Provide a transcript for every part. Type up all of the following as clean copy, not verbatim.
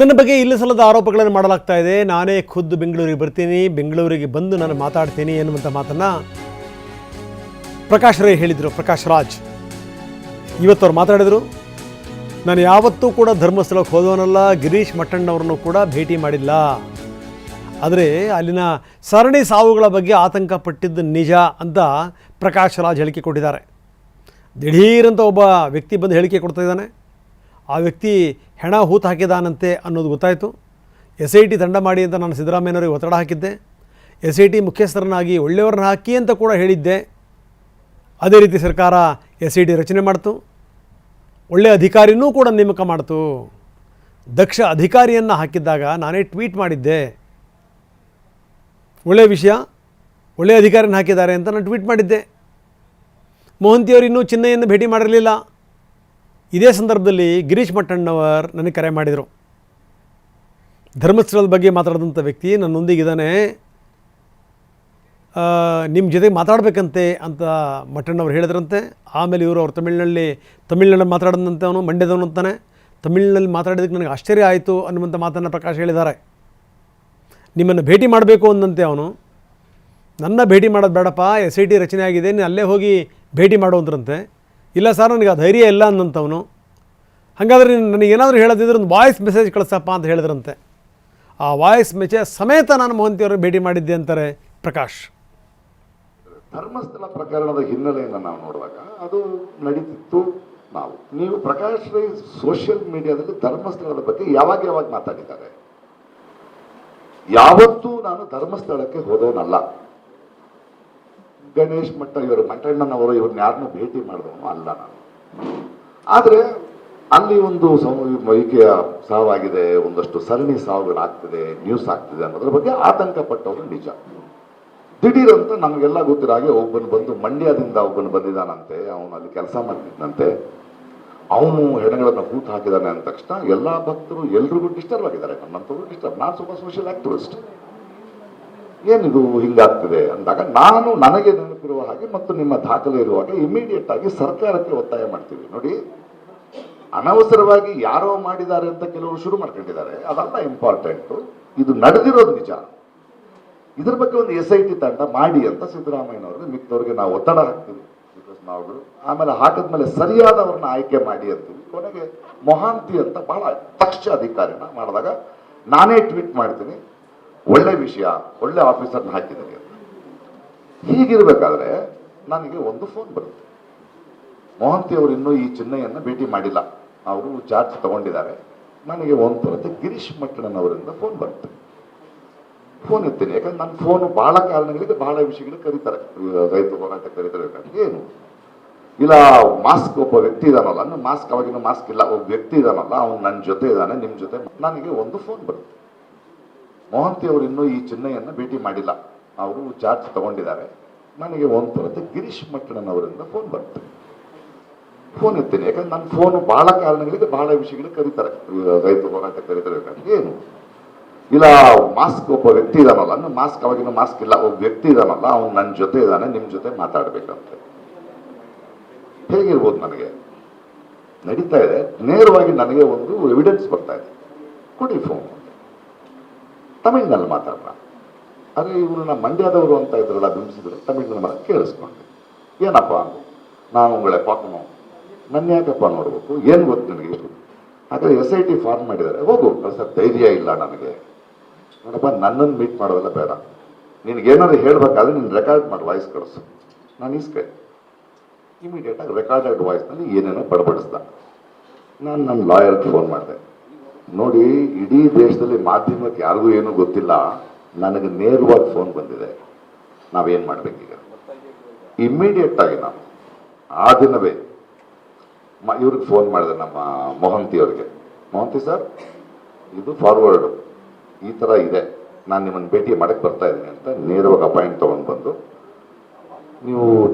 ನನ್ನ ಬಗ್ಗೆ ಇಲ್ಲ ಸಲ್ಲದ ಆರೋಪಗಳನ್ನು ಮಾಡಲಾಗ್ತಾ ಇದೆ. ನಾನೇ ಖುದ್ದು ಬೆಂಗಳೂರಿಗೆ ಬರ್ತೀನಿ, ಬೆಂಗಳೂರಿಗೆ ಬಂದು ನಾನು ಮಾತಾಡ್ತೀನಿ ಎನ್ನುವಂಥ ಮಾತನ್ನು ಪ್ರಕಾಶ್ ರೈ ಹೇಳಿದರು. ಪ್ರಕಾಶ್ ರಾಜ್ ಇವತ್ತು ಅವ್ರು ಮಾತಾಡಿದರು. ನಾನು ಯಾವತ್ತೂ ಕೂಡ ಧರ್ಮಸ್ಥಳಕ್ಕೆ ಹೋದವನಲ್ಲ, ಗಿರೀಶ್ ಮಟ್ಟಣ್ಣವ್ರನ್ನು ಕೂಡ ಭೇಟಿ ಮಾಡಿಲ್ಲ. ಆದರೆ ಅಲ್ಲಿನ ಸರಣಿ ಸಾವುಗಳ ಬಗ್ಗೆ ಆತಂಕ ಪಟ್ಟಿದ್ದು ನಿಜ ಅಂತ ಪ್ರಕಾಶ್ ರಾಜ್ ಹೇಳಿಕೆ ಕೊಟ್ಟಿದ್ದಾರೆ. ದಿಢೀರಂತ ಒಬ್ಬ ವ್ಯಕ್ತಿ ಬಂದು ಹೇಳಿಕೆ ಕೊಡ್ತಾ ಇದ್ದಾನೆ. ಆ ವ್ಯಕ್ತಿ ಹೆಣ ಹೂತು ಹಾಕಿದಾನಂತೆ ಅನ್ನೋದು ಗೊತ್ತಾಯಿತು. SIT ತಂಡ ಮಾಡಿ ಅಂತ ನಾನು ಸಿದ್ದರಾಮಯ್ಯನವರಿಗೆ ಒತ್ತಡ ಹಾಕಿದ್ದೆ. SIT ಮುಖ್ಯಸ್ಥರನ್ನಾಗಿ ಒಳ್ಳೆಯವ್ರನ್ನ ಹಾಕಿ ಅಂತ ಕೂಡ ಹೇಳಿದ್ದೆ. ಅದೇ ರೀತಿ ಸರ್ಕಾರ SIT ರಚನೆ ಮಾಡ್ತು, ಒಳ್ಳೆಯ ಅಧಿಕಾರಿನೂ ಕೂಡ ನೇಮಕ ಮಾಡ್ತು. ದಕ್ಷ ಅಧಿಕಾರಿಯನ್ನು ಹಾಕಿದ್ದಾಗ ನಾನೇ ಟ್ವೀಟ್ ಮಾಡಿದ್ದೆ, ಒಳ್ಳೆಯ ವಿಷಯ, ಒಳ್ಳೆಯ ಅಧಿಕಾರಿನ ಹಾಕಿದ್ದಾರೆ ಅಂತ ನಾನು ಟ್ವೀಟ್ ಮಾಡಿದ್ದೆ. ಮೋಹಂತಿಯವರು ಇನ್ನೂ ಚಿನ್ನಯ್ಯನ ಭೇಟಿ ಮಾಡಿರಲಿಲ್ಲ. ಇದೇ ಸಂದರ್ಭದಲ್ಲಿ ಗಿರೀಶ್ ಮಟ್ಟಣ್ಣವರ್ ನನಗೆ ಕರೆ ಮಾಡಿದರು. ಧರ್ಮಸ್ಥಳದ ಬಗ್ಗೆ ಮಾತಾಡಿದಂಥ ವ್ಯಕ್ತಿ ನನ್ನೊಂದಿಗಿದ್ದಾನೆ, ನಿಮ್ಮ ಜೊತೆಗೆ ಮಾತಾಡಬೇಕಂತೆ ಅಂತ ಮಟ್ಟಣ್ಣವ್ರು ಹೇಳಿದ್ರಂತೆ. ಆಮೇಲೆ ಇವರು ಅವ್ರು ತಮಿಳ್ನಲ್ಲಿ ಮಾತಾಡಿದಂತೆ, ಅವನು ಮಂಡ್ಯದವನು ಅಂತಾನೆ. ತಮಿಳಿನಲ್ಲಿ ಮಾತಾಡಿದ್ದಕ್ಕೆ ನನಗೆ ಆಶ್ಚರ್ಯ ಆಯಿತು ಅನ್ನುವಂಥ ಮಾತನ್ನು ಪ್ರಕಾಶ್ ಹೇಳಿದ್ದಾರೆ. ನಿಮ್ಮನ್ನು ಭೇಟಿ ಮಾಡಬೇಕು ಅಂದಂತೆ ಅವನು. ನನ್ನ ಭೇಟಿ ಮಾಡೋದು ಬೇಡಪ್ಪ, SIT ರಚನೆ ಆಗಿದೆ, ನೀನು ಅಲ್ಲೇ ಹೋಗಿ ಭೇಟಿ ಮಾಡೋದ್ರಂತೆ. ಇಲ್ಲ ಸರ್, ನನಗೆ ಆ ಧೈರ್ಯ ಇಲ್ಲ ಅಂದಂಥವನು. ಹಾಗಾದರೆ ನನಗೇನಾದರೂ ಹೇಳೋದಿದ್ರೆ ಒಂದು ವಾಯ್ಸ್ ಮೆಸೇಜ್ ಕಳಿಸಪ್ಪ ಅಂತ ಹೇಳಿದ್ರಂತೆ. ಆ ವಾಯ್ಸ್ ಮೆಸೇಜ್ ಸಮೇತ ನಾನು ಮೋಹಂತಿಯವರು ಭೇಟಿ ಮಾಡಿದ್ದೆ ಅಂತಾರೆ ಪ್ರಕಾಶ್. ಧರ್ಮಸ್ಥಳ ಪ್ರಕರಣದ ಹಿನ್ನೆಲೆಯನ್ನು ನಾವು ನೋಡುವಾಗ ಅದು ನಡೀತಿತ್ತು. ನೀವು ಪ್ರಕಾಶ್ ರೈ ಸೋಷಿಯಲ್ ಮೀಡಿಯಾದಲ್ಲಿ ಧರ್ಮಸ್ಥಳದ ಬಗ್ಗೆ ಯಾವಾಗ ಮಾತಾಡಿದ್ದಾರೆ? ಯಾವತ್ತೂ ನಾನು ಧರ್ಮಸ್ಥಳಕ್ಕೆ ಹೋದವನಲ್ಲ. ಗಣೇಶ್ ಮಟ್ಟ ಮಟ್ಟಣ್ಣನವರು ಇವ್ರನ್ನ ಯಾರನ್ನೂ ಭೇಟಿ ಮಾಡಿದವನು ಅಲ್ಲ ನಾನು. ಆದರೆ ಅಲ್ಲಿ ಒಂದು ವೈದ್ಯಕೀಯ ಸಾವಾಗಿದೆ, ಒಂದಷ್ಟು ಸರಣಿ ಸಾವುಗಳಾಗ್ತಿದೆ, ನ್ಯೂಸ್ ಆಗ್ತಿದೆ ಅನ್ನೋದ್ರ ಬಗ್ಗೆ ಆತಂಕ ಪಟ್ಟವರು ನಿಜ. ದಿಢೀರಂತ ನಮಗೆಲ್ಲ ಗೊತ್ತಿರೋ ಹಾಗೆ ಒಬ್ಬನು ಬಂದು ಮಂಡ್ಯದಿಂದ ಒಬ್ಬನು ಬಂದಿದ್ದಾನಂತೆ, ಅವನು ಅಲ್ಲಿ ಕೆಲಸ ಮಾಡ್ತಿದ್ದಂತೆ, ಅವನು ಹೆಣಗಳನ್ನು ಹೂತು ಹಾಕಿದ್ದಾನೆ ಅಂದ ತಕ್ಷಣ ಎಲ್ಲ ಭಕ್ತರು ಎಲ್ರಿಗೂ ಡಿಸ್ಟರ್ಬ್ ಆಗಿದ್ದಾರೆ. ನನ್ನಂಥವ್ರು ಡಿಸ್ಟರ್ಬ್. ನಾನು ಸ್ವಲ್ಪ ಸೋಷಿಯಲ್ ಆಕ್ಟಿವಿಸ್ಟ್, ಏನಿದು ಹಿಂಗಾಗ್ತಿದೆ ಅಂದಾಗ ನನಗೆ ನೆನಪಿರುವ ಹಾಗೆ ಮತ್ತು ನಿಮ್ಮ ದಾಖಲೆ ಇರುವಾಗ ಇಮಿಡಿಯೇಟ್ ಆಗಿ ಸರ್ಕಾರಕ್ಕೆ ಒತ್ತಾಯ ಮಾಡ್ತೀವಿ. ನೋಡಿ, ಅನವಸರವಾಗಿ ಯಾರೋ ಮಾಡಿದ್ದಾರೆ ಅಂತ ಕೆಲವರು ಶುರು ಮಾಡ್ಕೊಂಡಿದ್ದಾರೆ, ಅದಲ್ಲ ಇಂಪಾರ್ಟೆಂಟು. ಇದು ನಡೆದಿರೋದು ನಿಜ. ಇದ್ರ ಬಗ್ಗೆ ಒಂದು SIT ತಂಡ ಮಾಡಿ ಅಂತ ಸಿದ್ದರಾಮಯ್ಯನವ್ರಿಗೆ ಮಿಕ್ಕವ್ರಿಗೆ ನಾವು ಒತ್ತಡ ಹಾಕ್ತೀವಿ. ನಾವು ಆಮೇಲೆ ಹಾಕಿದ್ಮೇಲೆ ಸರಿಯಾದವ್ರನ್ನ ಆಯ್ಕೆ ಮಾಡಿ ಅಂತೀವಿ. ಕೊನೆಗೆ ಮೊಹಾಂತಿ ಅಂತ ಬಹಳ ದಕ್ಷ ಅಧಿಕಾರಿನ ಮಾಡಿದಾಗ ನಾನೇ ಟ್ವೀಟ್ ಮಾಡ್ತೀನಿ, ಒಳ್ಳೆ ವಿಷಯ, ಒಳ್ಳೆ ಆಫೀಸರ್ನ ಹಾಕಿದ್ದೀನಿ ಅಂತ. ಹೀಗಿರ್ಬೇಕಾದ್ರೆ ನನಗೆ ಒಂದು ಫೋನ್ ಬರುತ್ತೆ. ಮೊಹಂತಿ ಅವರು ಇನ್ನೂ ಈ ಚಿನ್ನಯ್ಯನ್ನ ಭೇಟಿ ಮಾಡಿಲ್ಲ, ಅವರು ಚಾರ್ಜ್ ತಗೊಂಡಿದ್ದಾರೆ. ನನಗೆ ಒಂದು ಬರುತ್ತೆ, ಗಿರೀಶ್ ಮಟ್ಟಣ್ಣನವರಿಂದ ಫೋನ್ ಬರುತ್ತೆ. ಫೋನ್ ಎತ್ತೀನಿ, ಯಾಕಂದ್ರೆ ನನ್ನ ಫೋನು ಬಹಳ ಕಾರಣಗಳಿಗೆ ಬಹಳ ವಿಷಯಗಳು ಕರೀತಾರೆ. ರೈತ ಹೋರಾಟ ಕರೀತಾರೆ. ಏನು ಇಲ್ಲ, ಮಾಸ್ಕ್ ಒಬ್ಬ ವ್ಯಕ್ತಿ ಇದಾನಲ್ಲ, ಮಾಸ್ಕ್ ಅವಾಗಿನ ಮಾಸ್ಕ್ ಇಲ್ಲ, ಒಬ್ಬ ವ್ಯಕ್ತಿ ಇದಾನಲ್ಲ, ಅವ್ನು ನನ್ನ ಜೊತೆ ಇದ್ದಾನೆ, ನಿಮ್ಮ ಜೊತೆ. ನನಗೆ ಒಂದು ಫೋನ್ ಬರುತ್ತೆ, ಮೊಹಂತಿ ಅವರು ಇನ್ನೂ ಈ ಚಿನ್ನಯ್ಯನ್ನ ಭೇಟಿ ಮಾಡಿಲ್ಲ, ಅವರು ಚಾರ್ಜ್ ತಗೊಂಡಿದ್ದಾರೆ. ನನಗೆ ಒಂದು ಬರುತ್ತೆ, ಗಿರೀಶ್ ಮಟ್ಟಣ್ಣನವರಿಂದ ಫೋನ್ ಬರುತ್ತೆ. ಫೋನ್ ಎತ್ತೀನಿ, ಯಾಕಂದ್ರೆ ನನ್ನ ಫೋನು ಬಹಳ ಕಾರಣಗಳಿಗೆ ಬಹಳ ವಿಷಯಗಳು ಕರೀತಾರೆ. ರೈತ ಹೋರಾಟ ಕರೀತಾರೆ. ಏನು ಇಲ್ಲ, ಮಾಸ್ಕ್ ಒಬ್ಬ ವ್ಯಕ್ತಿ ಇದಾನಲ್ಲ, ಮಾಸ್ಕ್ ಅವಾಗಿನ ಮಾಸ್ಕ್ ಇಲ್ಲ, ಒಬ್ಬ ವ್ಯಕ್ತಿ ಇದಾನಲ್ಲ, ಅವ್ನು ನನ್ನ ಜೊತೆ ಇದ್ದಾನೆ, ನಿಮ್ಮ ಜೊತೆ ಮಾತಾಡ್ಬೇಕಂತೆ. ಹೇಗಿರ್ಬೋದು? ನನಗೆ ನಡೀತಾ ಇದೆ, ನೇರವಾಗಿ ನನಗೆ ಒಂದು ಎವಿಡೆನ್ಸ್ ಬರ್ತಾ ಇದೆ, ಕೊಡಿ ಫೋನ್. ತಮಿಳ್ನಲ್ಲಿ ಮಾತಾಡೋಣ. ಆದರೆ ಇವ್ರನ್ನ ಮಂಡ್ಯದವರು ಅಂತ ಇದ್ರಲ್ಲ, ಬಿಂಬಿಸಿದ್ರು, ತಮಿಳ್ನಲ್ಲಿ ಕೇಳಿಸ್ಕೊಂಡೆ. ಏನಪ್ಪ ಅಂದು, ನಾನು ಉಂಗಳೇ ಪಾಕನು, ನನ್ನ ಯಾಕಪ್ಪ ನೋಡ್ಬೇಕು, ಏನು ಗೊತ್ತು ನನಗೆ ಇಷ್ಟು. ಹಾಗಾದ್ರೆ SIT ಫಾರ್ಮ್ ಮಾಡಿದ್ದಾರೆ, ಹೋಗು ಸರ್, ಧೈರ್ಯ ಇಲ್ಲ ನನಗೆ. ನೋಡಪ್ಪ, ನನ್ನನ್ನು ಮೀಟ್ ಮಾಡೋದೆಲ್ಲ ಬೇಡ, ನಿನಗೇನಾದ್ರು ಹೇಳ್ಬೇಕಾದ್ರೆ ನೀನು ರೆಕಾರ್ಡ್ ಮಾಡಿ ವಾಯ್ಸ್ ಕಳಿಸು. ನಾನು ಇಸ್ಕೆ ಇಮಿಡಿಯೇಟಾಗಿ ರೆಕಾರ್ಡೆಡ್ ವಾಯ್ಸ್ನಲ್ಲಿ ಏನೇನೋ ಬಡಬಡಿಸ್ದ. ನಾನು ನನ್ನ ಲಾಯರ್ಗೆ ಫೋನ್ ಮಾಡಿದೆ. ನೋಡಿ, ಇಡೀ ದೇಶದಲ್ಲಿ ಮಾಧ್ಯಮಕ್ಕೆ ಯಾರಿಗೂ ಏನೂ ಗೊತ್ತಿಲ್ಲ, ನನಗೆ ನೇರವಾಗಿ ಫೋನ್ ಬಂದಿದೆ, ನಾವೇನು ಮಾಡಬೇಕೀಗ? ಇಮ್ಮಿಡಿಯೇಟ್ ಆಗಿ ನಾನು ಆ ದಿನವೇ ಇವ್ರಿಗೆ ಫೋನ್ ಮಾಡಿದೆ, ನಮ್ಮ ಮೊಹಂತಿ ಅವ್ರಿಗೆ. ಮೊಹಂತಿ ಸರ್, ಇದು ಫಾರ್ವರ್ಡು ಈ ಥರ ಇದೆ, ನಾನು ನಿಮ್ಮನ್ನು ಭೇಟಿ ಮಾಡಕ್ಕೆ ಬರ್ತಾ ಇದ್ದೀನಿ ಅಂತ ನೇರವಾಗಿ ಅಪಾಯಿಂಟ್ ತೊಗೊಂಡು ಬಂದು, ನೀವು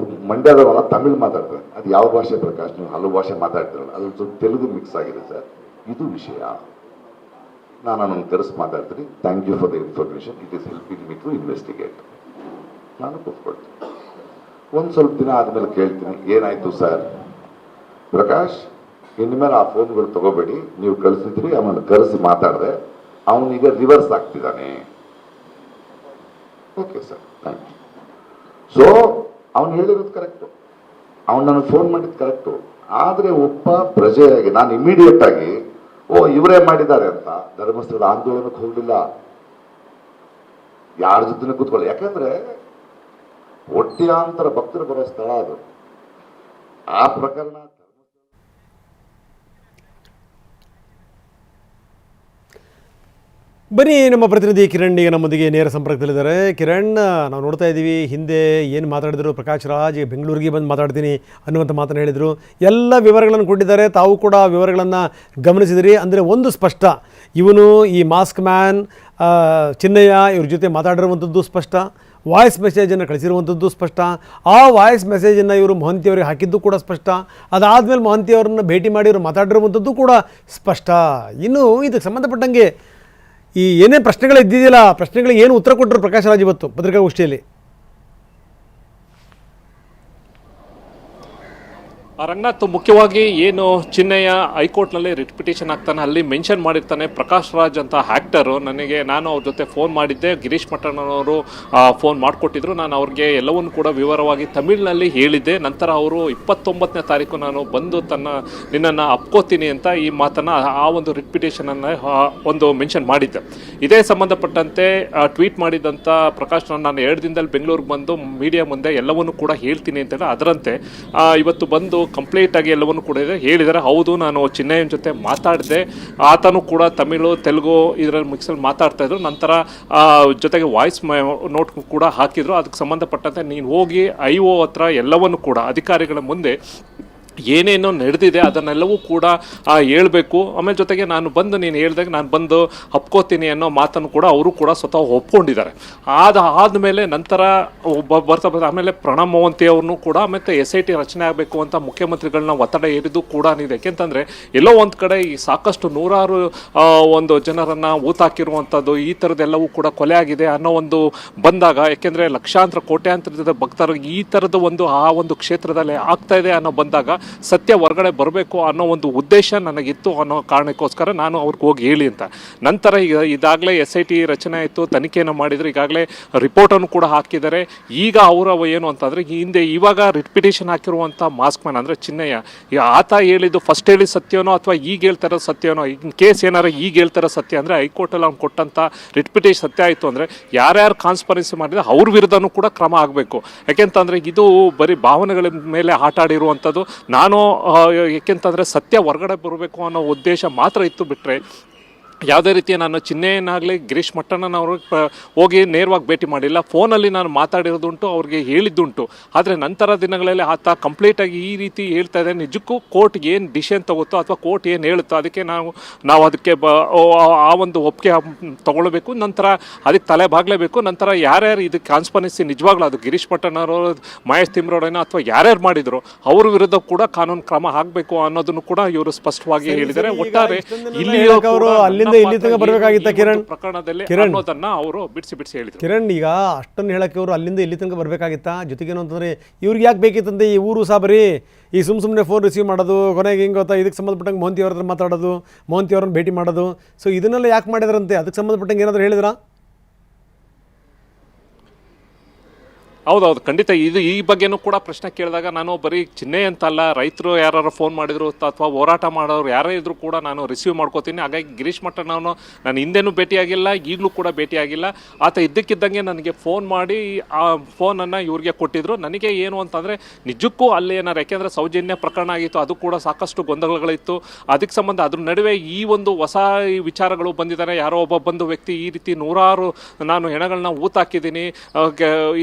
ಮಂಡ್ಯದವನ್ನ ತಮಿಳ್ ಮಾತಾಡ್ತಾರೆ, ಅದು ಯಾವ ಭಾಷೆ ಪ್ರಕಾಶ್? ನೀವು ಹಲವು ಭಾಷೆ ಮಾತಾಡ್ತಿರಲ್ಲ, ಅದ್ರ ಸ್ವಲ್ಪ ತೆಲುಗು ಮಿಕ್ಸ್ ಆಗಿದೆ ಸರ್, ಇದು ವಿಷಯ, ನಾನು ಅದನ್ನು ಕರೆಸಿ ಮಾತಾಡ್ತೀನಿ, thank you for the information, it is helping me to investigate. ನಾನು ಕೂತ್ಕೊಳ್ತೀನಿ. ಒಂದು ಸ್ವಲ್ಪ ದಿನ ಆದಮೇಲೆ ಕೇಳ್ತೀನಿ, ಏನಾಯಿತು ಸರ್? ಪ್ರಕಾಶ್, ಇನ್ಮೇಲೆ ಆ ಫೋನ್ಗಳು ತಗೋಬೇಡಿ, ನೀವು ಕಳಿಸಿದ್ರಿ ಅವನು ಕರೆಸಿ ಮಾತಾಡಿದೆ, ಅವನೀಗ ರಿವರ್ಸ್ ಆಗ್ತಿದ್ದಾನೆ. Okay sir, thank you. So ಅವನು ಹೇಳಿರೋದು ಕರೆಕ್ಟು, ಅವನು ನನಗೆ ಫೋನ್ ಮಾಡಿದ್ದು ಕರೆಕ್ಟು. ಆದರೆ ಒಬ್ಬ ಪ್ರಜೆಯಾಗಿ ನಾನು ಇಮಿಡಿಯೇಟ್ ಆಗಿ ಇವರೇ ಮಾಡಿದ್ದಾರೆ ಅಂತ ಧರ್ಮಸ್ಥಳದ ಆಂದೋಲನಕ್ಕೆ ಹೋಗಲಿಲ್ಲ. ಯಾರ ಜೊತೆ ಕೂತ್ಕೊಳ್ಳಿ, ಯಾಕಂದ್ರೆ ಒಟ್ಟ್ಯಾಂತರ ಭಕ್ತರು ಬರೋ ಸ್ಥಳ ಅದು. ಆ ಪ್ರಕರಣ ಬನ್ನಿ, ನಮ್ಮ ಪ್ರತಿನಿಧಿ ಕಿರಣ್ ಈಗ ನಮ್ಮೊಂದಿಗೆ ನೇರ ಸಂಪರ್ಕದಲ್ಲಿದ್ದಾರೆ. ಕಿರಣ್, ನಾವು ನೋಡ್ತಾ ಇದ್ದೀವಿ ಹಿಂದೆ ಏನು ಮಾತಾಡಿದ್ರು ಪ್ರಕಾಶ್ ರಾಜ್, ಬೆಂಗಳೂರಿಗೆ ಬಂದು ಮಾತಾಡ್ತೀನಿ ಅನ್ನುವಂಥ ಮಾತನ್ನು ಹೇಳಿದರು. ಎಲ್ಲ ವಿವರಗಳನ್ನು ಕೊಟ್ಟಿದ್ದಾರೆ, ತಾವು ಕೂಡ ವಿವರಗಳನ್ನು ಗಮನಿಸಿದಿರಿ. ಅಂದರೆ ಒಂದು ಸ್ಪಷ್ಟ, ಇವನು ಈ ಮಾಸ್ಕ್ ಮ್ಯಾನ್ ಚಿನ್ನಯ್ಯ ಇವ್ರ ಜೊತೆ ಮಾತಾಡಿರುವಂಥದ್ದು ಸ್ಪಷ್ಟ, ವಾಯ್ಸ್ ಮೆಸೇಜನ್ನು ಕಳಿಸಿರುವಂಥದ್ದು ಸ್ಪಷ್ಟ. ಆ ವಾಯ್ಸ್ ಮೆಸೇಜನ್ನು ಇವರು ಮೊಹಂತಿಯವರಿಗೆ ಹಾಕಿದ್ದು ಕೂಡ ಸ್ಪಷ್ಟ. ಅದಾದಮೇಲೆ ಮೊಹಂತಿಯವರನ್ನು ಭೇಟಿ ಮಾಡಿ ಇವರು ಮಾತಾಡಿರುವಂಥದ್ದು ಕೂಡ ಸ್ಪಷ್ಟ. ಇನ್ನು ಇದಕ್ಕೆ ಸಂಬಂಧಪಟ್ಟಂಗೆ ಈ ಏನೇ ಪ್ರಶ್ನೆಗಳು ಇದ್ದಿದ್ದಿಲ್ಲ, ಪ್ರಶ್ನೆಗಳಿಗೆ ಏನು ಉತ್ತರ ಕೊಟ್ಟರು ಪ್ರಕಾಶ್ ರಾಜ್ ಇವತ್ತು ಪತ್ರಿಕಾಗೋಷ್ಠಿಯಲ್ಲಿ? ರಂಗನಾಥ್, ಮುಖ್ಯವಾಗಿ ಏನು ಚಿನ್ನಯ್ಯ ಹೈಕೋರ್ಟ್ನಲ್ಲಿ ರಿಟ್ ಪಿಟಿಷನ್ ಆಗ್ತಾನೆ, ಅಲ್ಲಿ ಮೆನ್ಷನ್ ಮಾಡಿರ್ತಾನೆ ಪ್ರಕಾಶ್ ರಾಜ್ ಅಂತ ಆ್ಯಕ್ಟರು. ನಾನು ಅವ್ರ ಜೊತೆ ಫೋನ್ ಮಾಡಿದ್ದೆ, ಗಿರೀಶ್ ಮಟ್ಟಣ್ಣನವರು ಫೋನ್ ಮಾಡಿಕೊಟ್ಟಿದ್ರು. ನಾನು ಅವ್ರಿಗೆ ಎಲ್ಲವನ್ನೂ ಕೂಡ ವಿವರವಾಗಿ ತಮಿಳಿನಲ್ಲಿ ಹೇಳಿದ್ದೆ. ನಂತರ ಅವರು 29ನೇ ತಾರೀಕು ನಾನು ಬಂದು ನಿನ್ನನ್ನು ಅಪ್ಕೋತೀನಿ ಅಂತ ಈ ಮಾತನ್ನು ಆ ಒಂದು ರಿಟ್ ಪಿಟಿಷನನ್ನು ಒಂದು ಮೆನ್ಷನ್ ಮಾಡಿದ್ದೆ. ಇದೇ ಸಂಬಂಧಪಟ್ಟಂತೆ ಟ್ವೀಟ್ ಮಾಡಿದಂಥ ಪ್ರಕಾಶ್ ನಾನು 2 ದಿನದಲ್ಲಿ ಬೆಂಗಳೂರಿಗೆ ಬಂದು ಮೀಡಿಯಾ ಮುಂದೆ ಎಲ್ಲವನ್ನೂ ಕೂಡ ಹೇಳ್ತೀನಿ ಅಂತೇಳಿ ಅದರಂತೆ ಇವತ್ತು ಬಂದು ಕಂಪ್ಲೀಟ್ ಆಗಿ ಎಲ್ಲವನ್ನು ಕೂಡ ಹೇಳಿದ್ದಾರೆ. ಹೌದು, ನಾನು ಚಿನ್ನಯ್ಯನ ಜೊತೆ ಮಾತಾಡಿದೆ, ಆತನು ಕೂಡ ತಮಿಳು ತೆಲುಗು ಇದರಲ್ಲಿ ಮಿಕ್ಸಲ್ಲಿ ಮಾತಾಡ್ತಾ ಇದ್ರು. ನಂತರ ಜೊತೆಗೆ ವಾಯ್ಸ್ ನೋಟ್ ಕೂಡ ಹಾಕಿದ್ರು. ಅದಕ್ಕೆ ಸಂಬಂಧಪಟ್ಟಂತೆ ನೀನು ಹೋಗಿ IO ಹತ್ರ ಎಲ್ಲವನ್ನು ಕೂಡ ಅಧಿಕಾರಿಗಳ ಮುಂದೆ ಏನೇನೋ ನಡೆದಿದೆ ಅದನ್ನೆಲ್ಲವೂ ಕೂಡ ಹೇಳಬೇಕು. ಆಮೇಲೆ ಜೊತೆಗೆ ನಾನು ಬಂದು ನೀನು ಹೇಳಿದಾಗ ನಾನು ಬಂದು ಒಪ್ಕೋತೀನಿ ಅನ್ನೋ ಮಾತನ್ನು ಕೂಡ ಅವರು ಕೂಡ ಸ್ವತಃ ಒಪ್ಕೊಂಡಿದ್ದಾರೆ. ಆದಮೇಲೆ ನಂತರ ಬರ್ತಾ ಆಮೇಲೆ ಪ್ರಣಬ್ ಮೋಹಂತಿ ಅವ್ರನ್ನೂ ಕೂಡ ಮತ್ತು SIT ರಚನೆ ಆಗಬೇಕು ಅಂತ ಮುಖ್ಯಮಂತ್ರಿಗಳನ್ನ ಒತ್ತಡ ಏರಿದು ಕೂಡ ಇದೆ. ಯಾಕೆಂತಂದರೆ ಎಲ್ಲೋ ಒಂದು ಕಡೆ ಈ ಸಾಕಷ್ಟು ನೂರಾರು ಒಂದು ಜನರನ್ನು ಊತಾಕಿರುವಂಥದ್ದು, ಈ ಥರದ್ದೆಲ್ಲವೂ ಕೂಡ ಕೊಲೆ ಆಗಿದೆ ಅನ್ನೋ ಒಂದು ಬಂದಾಗ, ಯಾಕೆಂದರೆ ಲಕ್ಷಾಂತರ ಕೋಟ್ಯಾಂತರದ ಭಕ್ತರಿಗೆ ಈ ಥರದ ಒಂದು ಆ ಒಂದು ಕ್ಷೇತ್ರದಲ್ಲಿ ಆಗ್ತಾ ಇದೆ ಅನ್ನೋ ಬಂದಾಗ ಸತ್ಯ ಹೊರಗಡೆ ಬರಬೇಕು ಅನ್ನೋ ಒಂದು ಉದ್ದೇಶ ನನಗಿತ್ತು. ಅನ್ನೋ ಕಾರಣಕ್ಕೋಸ್ಕರ ನಾನು ಅವ್ರಿಗೆ ಹೋಗಿ ಹೇಳಿ ಅಂತ. ನಂತರ ಇದಾಗಲೇ SIT ರಚನೆ ಆಯಿತು, ತನಿಖೆಯನ್ನು ಮಾಡಿದ್ರು, ಈಗಾಗಲೇ ರಿಪೋರ್ಟನ್ನು ಕೂಡ ಹಾಕಿದ್ದಾರೆ. ಈಗ ಅವರ ಏನು ಅಂತಂದರೆ ಇವಾಗ ರಿಟ್ ಪಿಟಿಷನ್ ಹಾಕಿರುವಂಥ ಮಾಸ್ಕ್ ಮ್ಯಾನ್ ಅಂದರೆ ಚಿನ್ನಯ್ಯ, ಆತ ಹೇಳಿದ್ದು ಫಸ್ಟ್ ಹೇಳಿ ಸತ್ಯನೋ ಅಥವಾ ಈಗ ಹೇಳ್ತಾರೋ ಸತ್ಯನೋ, ಇನ್ ಕೇಸ್ ಏನಾರು ಈಗ ಹೇಳ್ತಾರೋ ಸತ್ಯ ಅಂದರೆ ಹೈಕೋರ್ಟಲ್ಲಿ ಅವ್ನು ಕೊಟ್ಟಂಥ ರಿಟ್ ಪಿಟಿಷನ್ ಸತ್ಯ ಆಯಿತು ಅಂದರೆ ಯಾರ್ಯಾರು ಕಾನ್ಸ್ಪರೆನ್ಸಿ ಮಾಡಿದ್ರೆ ಅವ್ರ ವಿರುದ್ಧನೂ ಕೂಡ ಕ್ರಮ ಆಗಬೇಕು. ಯಾಕೆಂತಂದರೆ ಇದು ಬರೀ ಭಾವನೆಗಳ ಮೇಲೆ ಆಟ ಆಡಿರುವಂಥದ್ದು. ನಾನು ಏಕೆಂತಂದರೆ ಸತ್ಯ ಹೊರಗಡೆ ಬರಬೇಕು ಅನ್ನೋ ಉದ್ದೇಶ ಮಾತ್ರ ಇತ್ತು, ಬಿಟ್ಟರೆ ಯಾವುದೇ ರೀತಿಯ ನಾನು ಚಿನ್ನಯ್ಯನಾಗಲಿ ಗಿರೀಶ್ ಮಟ್ಟಣ್ಣನವರು ಹೋಗಿ ನೇರವಾಗಿ ಭೇಟಿ ಮಾಡಿಲ್ಲ. ಫೋನಲ್ಲಿ ನಾನು ಮಾತಾಡಿರೋದುಂಟು, ಅವ್ರಿಗೆ ಹೇಳಿದ್ದುಂಟು. ಆದರೆ ನಂತರ ದಿನಗಳಲ್ಲಿ ಆತ ಕಂಪ್ಲೀಟಾಗಿ ಈ ರೀತಿ ಹೇಳ್ತಾ ಇದೆ. ನಿಜಕ್ಕೂ ಕೋರ್ಟ್ ಏನು ಡಿಸಿಷನ್ ತಗೋತೋ ಅಥವಾ ಕೋರ್ಟ್ ಏನು ಹೇಳುತ್ತೋ ಅದಕ್ಕೆ ನಾವು ಅದಕ್ಕೆ ಆ ಒಂದು ಒಪ್ಪಿಗೆ ತೊಗೊಳ್ಬೇಕು. ನಂತರ ಅದಕ್ಕೆ ತಲೆ ಬಾಗಲೇಬೇಕು. ನಂತರ ಯಾರ್ಯಾರು ಇದಕ್ಕೆ ಕಾನ್ಸ್ಪರೆನ್ಸಿ ನಿಜವಾಗ್ಲೂ ಅದು ಗಿರೀಶ್ ಮಟ್ಟಣ್ಣವರು, ಮಹೇಶ್ ತಿಮ್ರೋಡೇನೋ ಅಥವಾ ಯಾರ್ಯಾರು ಮಾಡಿದ್ರು ಅವ್ರ ವಿರುದ್ಧ ಕೂಡ ಕಾನೂನು ಕ್ರಮ ಆಗಬೇಕು ಅನ್ನೋದನ್ನು ಕೂಡ ಇವರು ಸ್ಪಷ್ಟವಾಗಿ ಹೇಳಿದ್ದಾರೆ. ಒಟ್ಟಾರೆ ಇಲ್ಲಿ ಇಲ್ಲಿ ತನಕ ಬರಬೇಕಾಗಿತ್ತ ಕಿರಣ್ ಪ್ರಕರಣದಲ್ಲಿ ಅನ್ನೋದನ್ನ ಅವರು ಬಿಡಿಸಿ ಹೇಳಿದ್ರು. ಕಿರಣ್, ಈಗ ಅಷ್ಟನ್ನು ಹೇಳಕ್ಕೆ ಅವರು ಅಲ್ಲಿಂದ ಇಲ್ಲಿ ತನಕ ಬರಬೇಕಾಗಿತ್ತಾ? ಜೊತೆಗೇನು ಅಂತಂದರೆ ಇವ್ರಿಗೆ ಯಾಕೆ ಬೇಕಿತ್ತಂತೆ ಈ ಊರು ಸಾಬರಿ ಈ ಸುಮ್ಮನೆ ಫೋನ್ ರಿಸೀವ್ ಮಾಡೋದು, ಕೊನೆಗೆ ಹಿಂಗೆ ಗೊತ್ತಾ ಇದಕ್ಕೆ ಸಂಬಂಧಪಟ್ಟಂಗೆ ಮೋಹಂತಿ ಅವ್ರ ಹತ್ರ ಮಾತಾಡೋದು, ಮೋಹಂತಿ ಅವ್ರನ್ನ ಭೇಟಿ ಮಾಡೋದು, ಸೊ ಇದನ್ನೆಲ್ಲ ಯಾಕೆ ಮಾಡಿದ್ರಂತೆ? ಅದಕ್ಕೆ ಸಂಬಂಧಪಟ್ಟಂಗೆ ಏನಾದರೂ ಹೇಳಿದ್ರಾ? ಹೌದೌದು, ಖಂಡಿತ. ಈ ಬಗ್ಗೆನೂ ಕೂಡ ಪ್ರಶ್ನೆ ಕೇಳಿದಾಗ ನಾನು ಬರೀ ಚಿನ್ನಯ್ಯ ಅಂತಲ್ಲ, ರೈತರು ಯಾರು ಫೋನ್ ಮಾಡಿದ್ರು ಅಥವಾ ಹೋರಾಟ ಮಾಡೋರು ಯಾರೇ ಇದ್ರು ಕೂಡ ನಾನು ರಿಸೀವ್ ಮಾಡ್ಕೋತೀನಿ. ಹಾಗಾಗಿ ಗಿರೀಶ್ ಮಟ್ಟಣ್ಣವನು ನಾನು ಹಿಂದೆನೂ ಭೇಟಿಯಾಗಿಲ್ಲ, ಈಗಲೂ ಕೂಡ ಭೇಟಿಯಾಗಿಲ್ಲ. ಆತ ಇದ್ದಕ್ಕಿದ್ದಂಗೆ ನನಗೆ ಫೋನ್ ಮಾಡಿ ಆ ಫೋನನ್ನು ಇವ್ರಿಗೆ ಕೊಟ್ಟಿದ್ರು. ನನಗೆ ಏನು ಅಂತಂದರೆ ನಿಜಕ್ಕೂ ಅಲ್ಲಿ ಏನಾರು, ಯಾಕೆಂದರೆ ಸೌಜನ್ಯ ಪ್ರಕರಣ ಆಗಿತ್ತು, ಅದು ಕೂಡ ಸಾಕಷ್ಟು ಗೊಂದಲಗಳಿತ್ತು. ಅದಕ್ಕೆ ಸಂಬಂಧ ಅದ್ರ ನಡುವೆ ಈ ಒಂದು ಹೊಸ ವಿಚಾರಗಳು ಬಂದಿದ್ದಾರೆ. ಯಾರೋ ಒಬ್ಬ ಬಂದು ವ್ಯಕ್ತಿ ಈ ರೀತಿ ನೂರಾರು ನಾನು ಹೆಣಗಳನ್ನ ಊತಾಕಿದ್ದೀನಿ,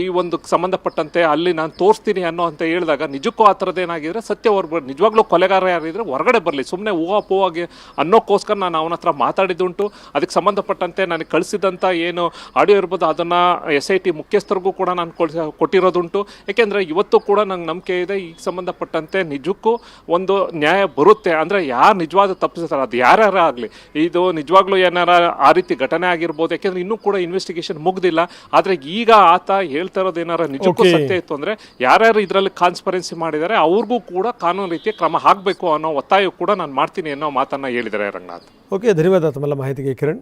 ಈ ಒಂದು ಸಂಬಂಧಪಟ್ಟಂತೆ ಅಲ್ಲಿ ನಾನು ತೋರಿಸ್ತೀನಿ ಅನ್ನೋ ಅಂತ ಹೇಳಿದಾಗ ನಿಜಕ್ಕೂ ಆ ಥರದ್ದೇನಾಗಿದ್ರೆ ಸತ್ಯ ನಿಜವಾಗ್ಲೂ ಕೊಲೆಗಾರ ಯಾರಿದ್ರೆ ಹೊರಗಡೆ ಬರಲಿ, ಸುಮ್ಮನೆ ಹೂವಾಪೂವಾಗಿ ಅನ್ನೋಕ್ಕೋಸ್ಕರ ನಾನು ಅವನ ಹತ್ರ ಮಾತಾಡಿದ್ದುಂಟು. ಅದಕ್ಕೆ ಸಂಬಂಧಪಟ್ಟಂತೆ ನನಗೆ ಕಳಿಸಿದಂಥ ಏನು ಆಡಿಯೋ ಇರ್ಬೋದು ಅದನ್ನು SIT ಮುಖ್ಯಸ್ಥರಿಗೂ ಕೂಡ ನಾನು ಕೊಟ್ಟಿರೋದುಂಟು. ಯಾಕೆಂದರೆ ಇವತ್ತು ಕೂಡ ನಂಗೆ ನಂಬಿಕೆ ಇದೆ ಈಗ ಸಂಬಂಧಪಟ್ಟಂತೆ ನಿಜಕ್ಕೂ ಒಂದು ನ್ಯಾಯ ಬರುತ್ತೆ. ಅಂದರೆ ಯಾರು ನಿಜವಾದ ತಪ್ಪಿಸ್ತಾರೆ, ಅದು ಯಾರ್ಯಾರ ಆಗಲಿ, ಇದು ನಿಜವಾಗ್ಲೂ ಏನಾರ ಆ ರೀತಿ ಘಟನೆ ಆಗಿರ್ಬೋದು. ಯಾಕೆಂದರೆ ಇನ್ನೂ ಕೂಡ ಇನ್ವೆಸ್ಟಿಗೇಷನ್ ಮುಗ್ದಿಲ್ಲ. ಆದರೆ ಈಗ ಆತ ಹೇಳ್ತಾ ಇರೋದು ಏನಾರು ಏನಾರ ನಿಜಕ್ಕೂ Okay. ಸತ್ಯ ಇತ್ತು ಅಂದ್ರೆ ಯಾರ್ಯಾರು ಇದರಲ್ಲಿ ಕಾನ್ಸ್ಪರೆನ್ಸಿ ಮಾಡಿದ್ದಾರೆ ಅವ್ರಿಗೂ ಕೂಡ ಕಾನೂನು ರೀತಿಯ ಕ್ರಮ ಆಗಬೇಕು ಅನ್ನೋ ಒತ್ತಾಯ ಕೂಡ ನಾನು ಮಾಡ್ತೀನಿ ಅನ್ನೋ ಮಾತನ್ನ ಹೇಳಿದ್ದಾರೆ ರಂಗನಾಥ್. ಓಕೆ, ಧನ್ಯವಾದ ತಮ್ಮೆಲ್ಲ ಮಾಹಿತಿಗೆ ಕಿರಣ್.